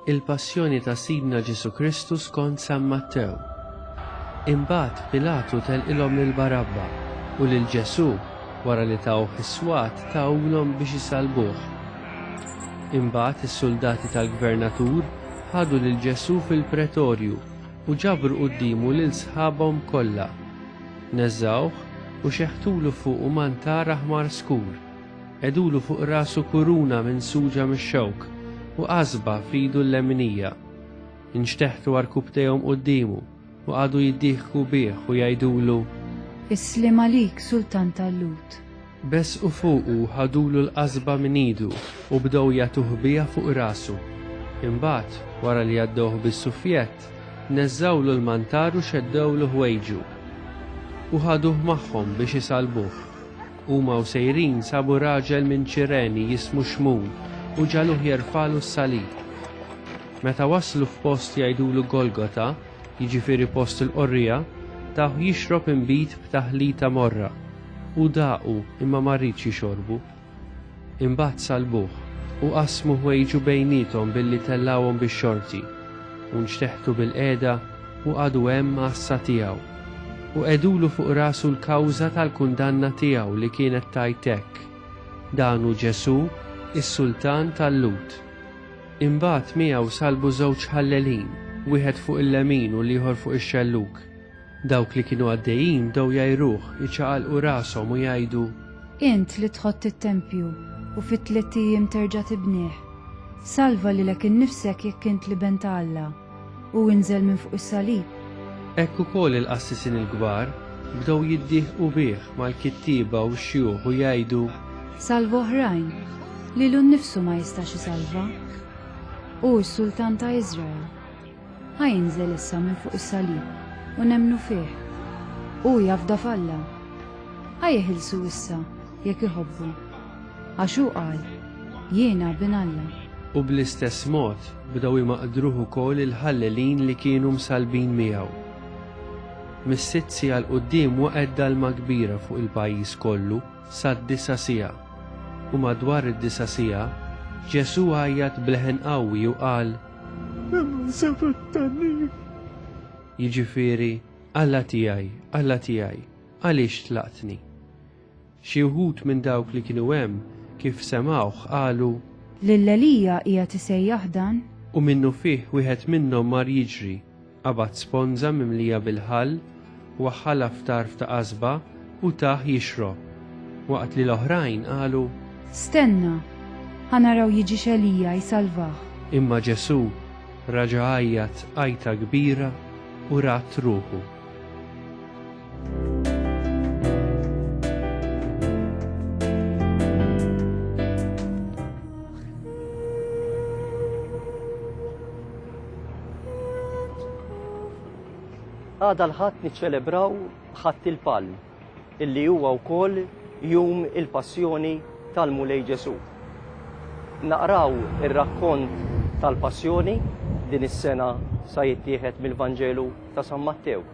Il-passjoni ta' Sidna Ġesu Kristu skont San Mattew. Imbagħad Pilatu telqilhom lil Barabba u lil Ġesu wara li tawh is-swat tawlhom biex isalbuh. Imbagħad is-soldati tal-gvernatur ħadu lil Ġesu fil-pretorju u ġabru qudiemu lil sħabhom kollha. Neżżawh u xeħtulu fuqu mantar aħmar skur. Edulu fuq rasu kuruna minn suġa mix-xewk u qasba f'idu l-leminija. Inxteħtu għarkubtejhom qudiemu u għadu jiddieħku bih u jgħidulu: Islim għalik, Sultan tal-Lut. Bes u fuqu ħadulu l-qasba minn idu u bdew jagħtuh biha fuq rasu. Imbagħad wara li għaddewh bis-suffjett, neżżawlu l-mantar u xeddewlu ħwejġu u ħaduh magħhom biex isalbuh. Huma u sejrin sabu raġel minn Ċireni jismu Xmun u ġaluh jerfalu s-salib. Meta waslu f'post jgħidulu Golgota, jiġifieri post il-qorrija, taħu jixrob imbit b'taħlita morra u daqu imma ma rridx jixorbu. Imbagħad salbuh u qasmu ħwejġu bejniethom billi tellawhom bix-xorti u nxteħtu bil-qiegħda u għadu hemm għassa tiegħu. U qedulu fuq rasu l-kawża tal-kundanna tiegħu li kienet tajtek. Dan hu Ġesu, is-Sultan tal-Lut. Imbagħad miegħu salbu żewġ ħallelin, wieħed fuq il-lemin u l-ieħor fuq ix-xelluk. Dawk li kienu għaddejjin bdew jgħiruh, jiċċaqalqu rashom u jgħidu: Int li tħodd it-tempju u fit-tliet ijiem terġa' tibnieh. Salva lilek innifsek jekk int li bent Alla u inżel minn fuq is-salib. Ekk ukoll il-qassisin il-kbar bdew jiddieħqu bih mal-kittieba u x-xjuħ u jgħidu: Salva oħrajn lilu nnifsu ma jistax isalva. U s-Sultan ta' Iżrael ħajinżel issa minn fuq is-salib u nemmnu fih. U jafda f'Alla. Ħajjeħilsu issa jekk iħobbu. Għax hu qal: Jiena bin Alla. U bl-istess mod bdew imaqdruh ukoll il-ħallelin li kienu msalbin miegħu. Mis-sitzi għal qudiem waqgħet dalma kbira fuq il-pajjiż kollu sad-9 siegħa. U madwar id-9 siegħa Ġesu għajjat bleħen qawwi u qal: Sabattani. Jiġifieri: Alla tiegħi, Alla tiegħi, għaliex tlaqtni? Xi wħud minn dawk li kienu hemm kif semgħuh qalu: Lill-Elija hija tisejjaħ dan? U minnu fih wieħed minnhom mar jiġri, qabad sponża mimlija bil-ħall, waħħalha f'tarf ta' qasba u taħ jixrob. Waqt li l-oħrajn qalu: Stenna, ħanaraw jiġi Elija jsalvah. Imma Ġesu raġa' għajjat għajta kbira u rat ruħu. Għada l-ħadd niċċelebraw ħatt il-Palm, illi huwa wkoll jum il-passjoni tal-Mulej Ġesu. Naqraw ir-rakkont tal-passjoni din is-sena sa jittieħed mill-Vanġelu ta' San Mattew.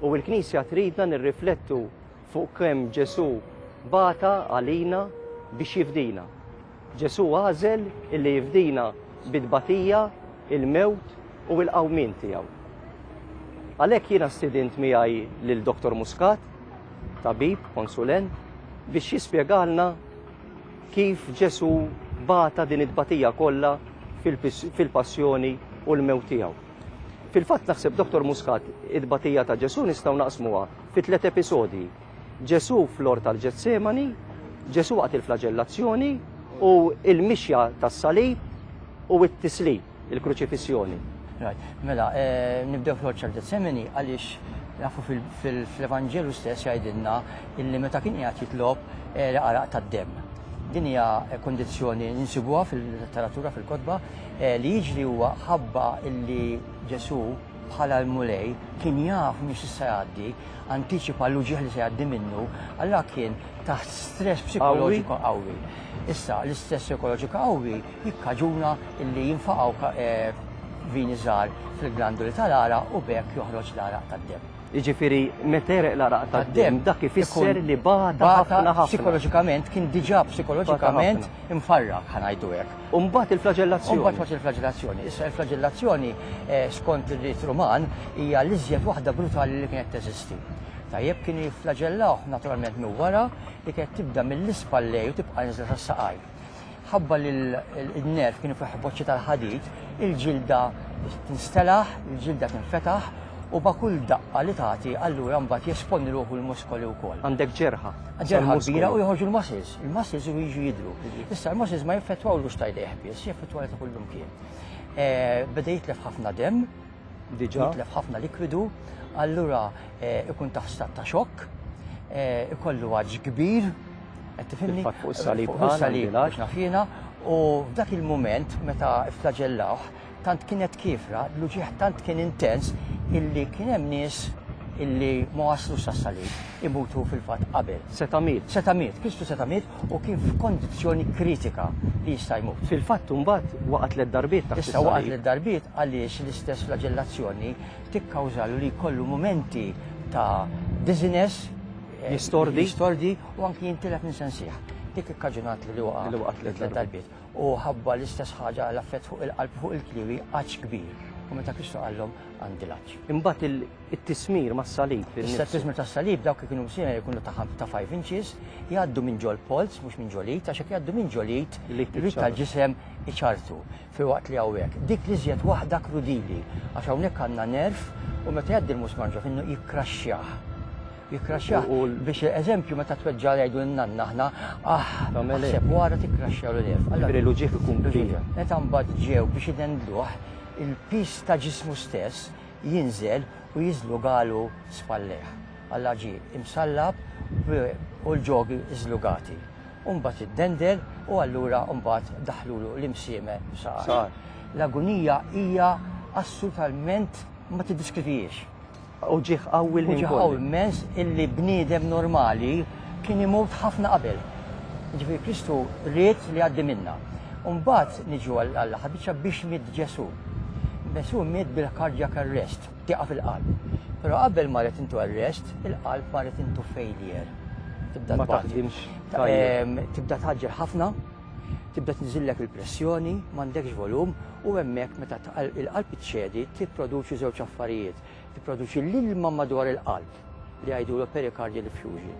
U l-Knisja tridna nirriflettu fuq kemm Ġesu bata għalina biex jifdina. Ġesu għażel illi jifdina bid-batija, il-mewt u l-qawmien tiegħu. Għalhekk jiena stidint miegħi lil Dr. Muscat, tabib, konsulent, biex jispjegalna kif Ġesu bata din it-batija kollha fil-passjoni u l-mewt tiegħu. Fil-fatt naħseb Dr. Muscat it-batija ta' Ġesu nistgħu naqsmuha fi 3 episodji. Ġesu fl-Ort tal-Ġetsemani, Ġesu waqt il-flagellazzjoni u l-mixja tas-salib u t-tislib, il-kruċifissjoni. Mela, nibdew fl-Ort tal-Ġetsemani għaliex nafu fil-Evanġelu stess jgħidilna illi meta kien qiegħed jitlob l-għaraq tad-demm. Din hija kondizzjoni ninsibuha fil-letteratura fil-kotba li jiġri huwa ħabba illi Ġesu bħala l-mulej kien jaf mhix issa jgħaddi, antiċipa l-uġieħ li se jgħaddi minnu, allura kien taħt stress psikoloġiku qawwi. Issa l-istress psikoloġiku qawwi jikkaġuna illi jinfaqgħu vini żgħar fil-glanduli tal-ara u bekk joħroġ l-araq tad-demm. Jiġifieri meta jereq l-araq tad-dem dak ifisser li bata ħafna ħafna. Psikoloġikament kien diġà psikoloġikament imfarrak ħanajdu hekk. U mbagħad il-flagellazzjoni. Mbagħad il-flagellazzjoni. Issa il-flagellazzjoni skont ir-rit Ruman hija l-iżjed waħda brutali li kienet teżisti. Tajjeb kien jifflagellaw naturalment minn wara li kienet tibda mill-ispallej u tibqa' niżla tas-saqaj. Ħabba li l-nerv kienu fih boċċi tal-ħadid, il-ġilda tinstelaħ, il-ġilda tinfetaħ u kull daqqa li tagħti allura mbagħad jesponni ruħu l-muskoli wkoll. Għandek ġerħa. Ġerħa kbira u joħorġu l-muscles. Il-muscles jiġu jidru. Issa l-muscles ma jiffettwawlux tajdejh biss, jiffettwaw ta' kullum kien. Beda jitlef ħafna dem, jitlef ħafna likwidu, allura ikun taħt stat ta' xokk, ikollu għaġġ kbir, qed tifhimni? Fuq is-salib biex nafjina, u f'dak il-mument meta flagellawh tant kienet kifra, l-uġieħ tant kien intens illi kien hemm nies illi ma waslux sas-salib, imutu fil-fatt qabel. Setamiet. Kristu setamiet u kien f'kondizzjoni kritika li jista' jmut. Fil-fatt imbagħad waqgħet l-darbiet taħt is-salib. Issa waqgħet l-darbiet għaliex l-istess flagellazzjoni tikkawżalu li jkollu momenti ta' dizziness, jistordi u anki jintilef minn sensieħ. Dik ikkaġunat li waqgħet l-darbiet. U ħabba l-istess ħaġa l-affett fuq il-qalb fuq il-kliwi għaġġ kbir. U meta Kristu qallhom għandi l-aġġ. Imbagħad it-tismir mas-salib. Issa t-tismir tas-salib dawk kienu msien jkunu ta' 5 inches, jgħaddu minn ġol pols, mhux minn ġolit, għax jekk jgħaddu minn ġolit, il-rit tal-ġisem iċartu fil-waqt li hawnhekk. Dik li żjed waħda krudili, għax hawnhekk għandna nerv u meta jgħaddi l-musman ġo finnu jikkraxxjah. Biex eżempju meta tweġġa jgħidu n-nanna aħna, naħseb wara tikkraxxja l-nerv. Allura l-uġieħ ikun kbir. Meta mbagħad ġew biex idendluh, il-pis ta' ġismu stess jinżel u jiżlugalu spalleħ. Alla ġi imsallab u l-ġogi iżlugati. Mbagħad iddendel u allura mbagħad daħlulu l-imsieme sar. L-agonija hija assolutament ma tiddiskrivijiex. Uġieħ qawwi l immens illi bniedem normali kien imut ħafna qabel. Ġifieri Kristu ried li għaddi minna. Mbagħad niġu għall-ħabiċa biex miet Ġesu. Ġesu miet bil-cardiac arrest, tieqa fil-qalb. Però qabel marret intu arrest, il-qalb marret intu failure. Tibda taħdimx. Tibda taħġer ħafna, tibda tinżillek il-pressjoni, m'għandekx volum u hemmhekk meta il-qalb iċċedi tipproduċi żewġ affarijiet. Tipproduċi l-ilma madwar il-qalb li jgħidulu pericardial effusion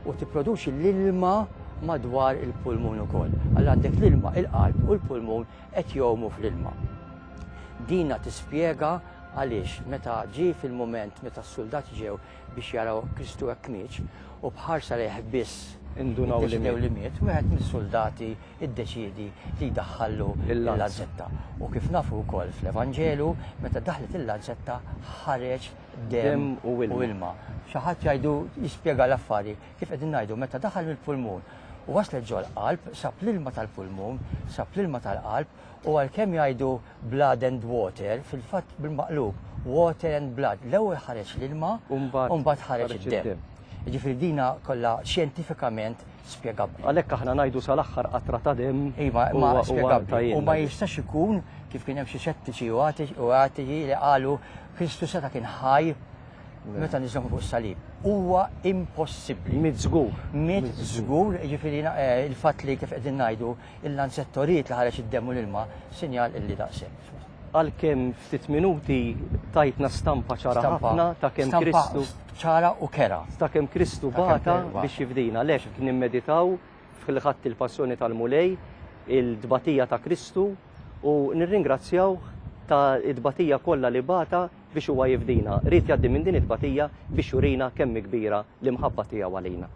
u tipproduċi l-ilma madwar il-pulmun ukoll. Alla għandek l-ilma, il-qalb u l-pulmun qed jgħumu fl-ilma. Dina tispjega għaliex meta ġie fil-mument meta s-soldati ġew biex jaraw Kristu hekk mietx u bħarsa lejh biss indunaw li miet, wieħed mis-soldati iddeċiedi li jdaħħallu l-lanzetta. U kif nafu wkoll fl-Evanġelu meta daħlet il-lanzetta ħareġ dem u ilma. Xi ħadd jgħidu jispjega l-affari kif qegħdin ngħidu meta daħal mill-pulmun u waslet ġol qalb, sab l-ilma tal-pulmun, sab l-ilma tal-qalb u għalkemm jgħidu blood and water, fil-fatt bil-maqlub water and blood, l-ewwel ħareġ l-ilma u mbagħad ħareġ id-dem. Ġifri dina kollha xjentifikament spjegabbli. Għalhekk aħna ngħidu sal-aħħar qatra ta' dem ma spjegabbli. U ma jistax ikun kif kien hemm xi xettiċi u għatiġi li qalu Kristu seta' kien ħaj meta niżhom fuq is-salib. Huwa impossibbli. Mit żgur. Mit żgur, ġifieri il-fatt li kif qegħdin ngħidu il-lanzettorijiet li ħareġ id-dem u l-ilma sinjal illi daqshekk. Għalkemm ftit minuti tajtna stampa ċara ħafna ta' kemm Kristu ċara u kera. Ta' kemm Kristu bata biex jifdina. Għalhekk nimmeditaw fil-ħadd il-passjoni tal-mulej, il-dbatija ta' Kristu u nirringrazzjaw ta' id-dbatija kollha li bata biex huwa jifdina. Rid jgħaddi minn din id-dbatija biex jurina kemm kbira l-imħabba tiegħu għalina.